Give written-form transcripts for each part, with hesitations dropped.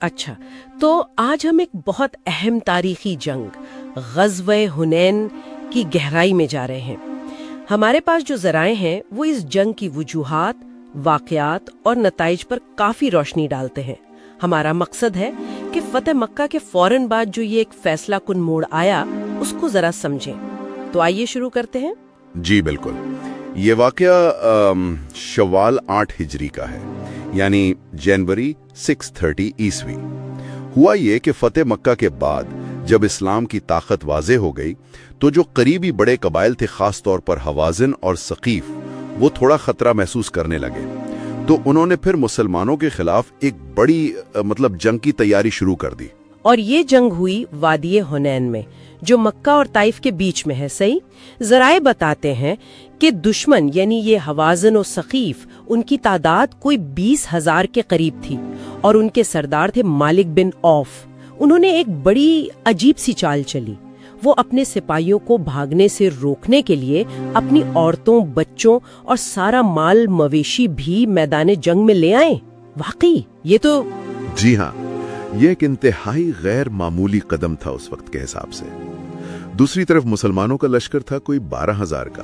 اچھا، تو آج ہم ایک بہت اہم تاریخی جنگ غزوہ حنین کی گہرائی میں جا رہے ہیں۔ ہمارے پاس جو ذرائع ہیں وہ اس جنگ کی وجوہات، واقعات اور نتائج پر کافی روشنی ڈالتے ہیں۔ ہمارا مقصد ہے کہ فتح مکہ کے فوراً بعد جو یہ ایک فیصلہ کن موڑ آیا اس کو ذرا سمجھیں۔ تو آئیے شروع کرتے ہیں۔ جی بالکل، یہ واقعہ شوال 8 ہجری کا ہے، یعنی جنوری 630 عیسوی۔ ہوا یہ کہ فتح مکہ کے بعد جب اسلام کی طاقت واضح ہو گئی تو جو قریبی بڑے قبائل تھے، خاص طور پر حوازن اور ثقیف، وہ تھوڑا خطرہ محسوس کرنے لگے۔ تو انہوں نے پھر مسلمانوں کے خلاف ایک بڑی جنگ کی تیاری شروع کر دی۔ اور یہ جنگ ہوئی وادی حنین میں، جو مکہ اور طائف کے بیچ میں ہے۔ صحیح؟ ذرائع بتاتے ہیں کہ دشمن یعنی یہ حوازن و ثقیف، ان کی تعداد کوئی 20,000 کے قریب تھی، اور ان کے سردار تھے مالک بن عوف۔ انہوں نے ایک بڑی عجیب سی چال چلی۔ وہ اپنے سپاہیوں کو بھاگنے سے روکنے کے لیے اپنی عورتوں، بچوں اور سارا مال مویشی بھی میدان جنگ میں لے آئے۔ واقعی یہ تو جی ہاں، یہ ایک انتہائی غیر معمولی قدم تھا اس وقت کے حساب سے۔ دوسری طرف مسلمانوں کا لشکر تھا کوئی 12,000 کا۔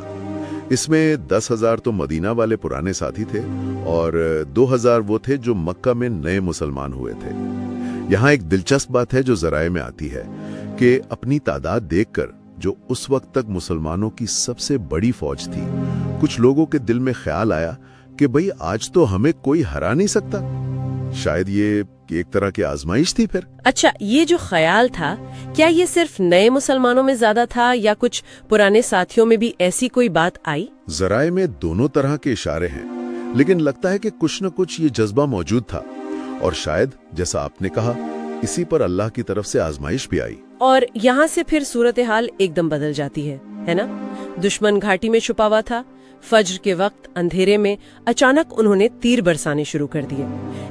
اس میں 10,000 تو مدینہ والے پرانے ساتھی تھے، اور 2,000 وہ تھے جو مکہ میں نئے مسلمان ہوئے تھے۔ یہاں ایک دلچسپ بات ہے جو ذرائع میں آتی ہے کہ اپنی تعداد دیکھ کر، جو اس وقت تک مسلمانوں کی سب سے بڑی فوج تھی، کچھ لوگوں کے دل میں خیال آیا کہ بھئی آج تو ہمیں کوئی ہرا نہیں سکتا۔ شاید یہ ایک طرح کی آزمائش تھی پھر۔ اچھا، یہ جو خیال تھا، کیا یہ صرف نئے مسلمانوں میں زیادہ تھا یا کچھ پرانے ساتھیوں میں بھی ایسی کوئی بات آئی؟ ذرائع میں دونوں طرح کے اشارے ہیں، لیکن لگتا ہے کہ کچھ نہ کچھ یہ جذبہ موجود تھا، اور شاید جیسا آپ نے کہا، اسی پر اللہ کی طرف سے آزمائش بھی آئی۔ اور یہاں سے پھر صورتحال ایک دم بدل جاتی ہے نا؟ دشمن گھاٹی میں چھپا ہوا تھا۔ فجر کے وقت اندھیرے میں اچانک انہوں نے تیر برسانے شروع کر دیے۔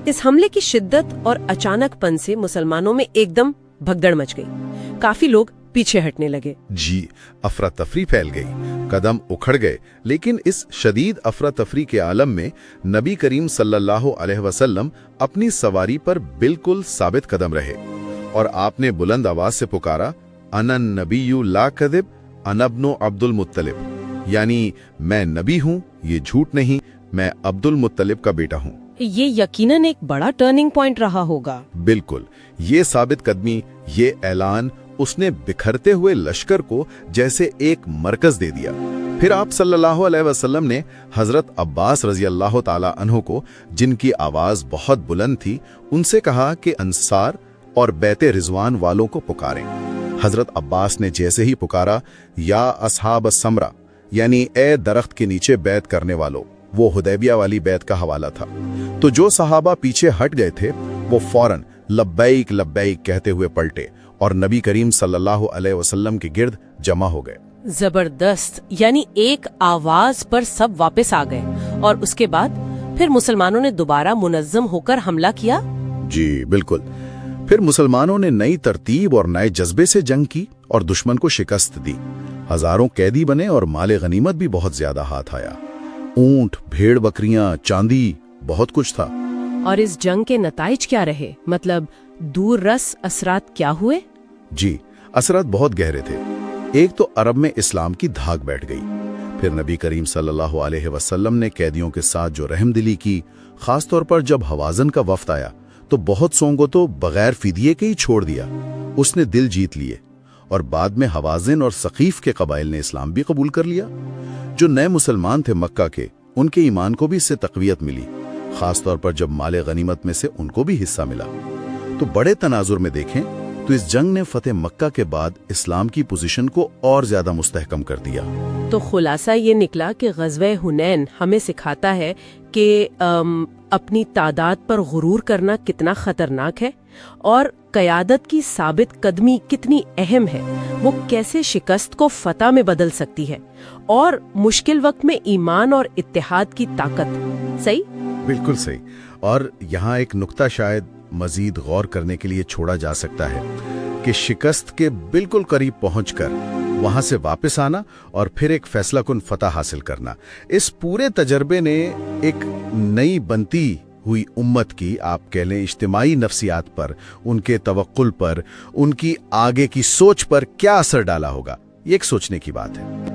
اس حملے کی شدت اور اچانک پن سے مسلمانوں میں ایک دم بھگدڑ مچ گئی۔ کافی لوگ پیچھے ہٹنے لگے۔ جی، افراتفری پھیل گئی، قدم اکھڑ گئے۔ لیکن اس شدید افراتفری کے عالم میں نبی کریم صلی اللہ علیہ وسلم اپنی سواری پر بالکل ثابت قدم رہے، اور آپ نے بلند آواز سے پکارا، انا النبی لا کذب انا ابن عبد المطلب، یعنی میں نبی ہوں، یہ جھوٹ نہیں، میں عبد المطلب کا بیٹا ہوں۔ یہ یقیناً ایک بڑا ٹرننگ پوائنٹ رہا ہوگا۔ بالکل، یہ ثابت قدمی، یہ اعلان، اس نے بکھرتے ہوئے لشکر کو جیسے ایک مرکز دے دیا۔ پھر آپ صلی اللہ علیہ وسلم نے حضرت عباس رضی اللہ تعالی عنہ کو، جن کی آواز بہت بلند تھی، ان سے کہا کہ انصار اور بیت رضوان والوں کو پکاریں۔ حضرت عباس نے جیسے ہی پکارا، یا اصحاب السمرہ، یعنی اے درخت کے نیچے بیعت کرنے والوں، وہ حدیبیہ والی بیعت کا حوالہ تھا۔ تو جو صحابہ پیچھے ہٹ گئے تھے وہ فوراً لبیک لبیک کہتے ہوئے پلٹے اور نبی کریم صلی اللہ علیہ وسلم کے گرد جمع ہو گئے۔ زبردست، یعنی ایک آواز پر سب واپس آ گئے، اور اس کے بعد پھر مسلمانوں نے دوبارہ منظم ہو کر حملہ کیا۔ جی بالکل، پھر مسلمانوں نے نئی ترتیب اور نئے جذبے سے جنگ کی اور دشمن کو شکست دی۔ ہزاروں قیدی بنے اور مال غنیمت بھی بہت زیادہ ہاتھ آیا۔ اونٹ، بھیڑ بکریاں، چاندی، بہت کچھ تھا۔ اور اس جنگ کے نتائج کیا رہے؟ دور رس اثرات کیا ہوئے؟ جی، اثرات بہت گہرے تھے۔ ایک تو عرب میں اسلام کی دھاک بیٹھ گئی۔ پھر نبی کریم صلی اللہ علیہ وسلم نے قیدیوں کے ساتھ جو رحم دلی کی، خاص طور پر جب حوازن کا وفد آیا تو بہت سوں کو تو بغیر فدیے کے ہی چھوڑ دیا۔ اس نے دل جیت لیے، اور بعد میں حوازن اور ثقیف کے قبائل نے اسلام بھی قبول کر لیا۔ جو نئے مسلمان تھے مکہ کے، ان کے ایمان کو بھی اس سے تقویت ملی، خاص طور پر جب مال غنیمت میں سے ان کو بھی حصہ ملا۔ تو بڑے تناظر میں دیکھیں تو اس جنگ نے فتح مکہ کے بعد اسلام کی پوزیشن کو اور زیادہ مستحکم کر دیا۔ تو خلاصہ یہ نکلا کہ غزوہ حنین ہمیں سکھاتا ہے کہ اپنی تعداد پر غرور کرنا کتنا خطرناک ہے، اور قیادت کی ثابت قدمی کتنی اہم ہے۔ وہ کیسے شکست کو فتح میں بدل سکتی ہے، اور مشکل وقت میں ایمان اور اتحاد کی طاقت۔ صحیح؟ بالکل صحیح۔ اور یہاں ایک نکتہ شاید مزید غور کرنے کے لیے چھوڑا جا سکتا ہے کہ شکست کے بالکل قریب پہنچ کر وہاں سے واپس آنا اور پھر ایک فیصلہ کن فتح حاصل کرنا، اس پورے تجربے نے ایک نئی بنتی ہوئی امت کی آپ کہہ لیں اجتماعی نفسیات پر، ان کے توقل پر، ان کی آگے کی سوچ پر کیا اثر ڈالا ہوگا، یہ ایک سوچنے کی بات ہے۔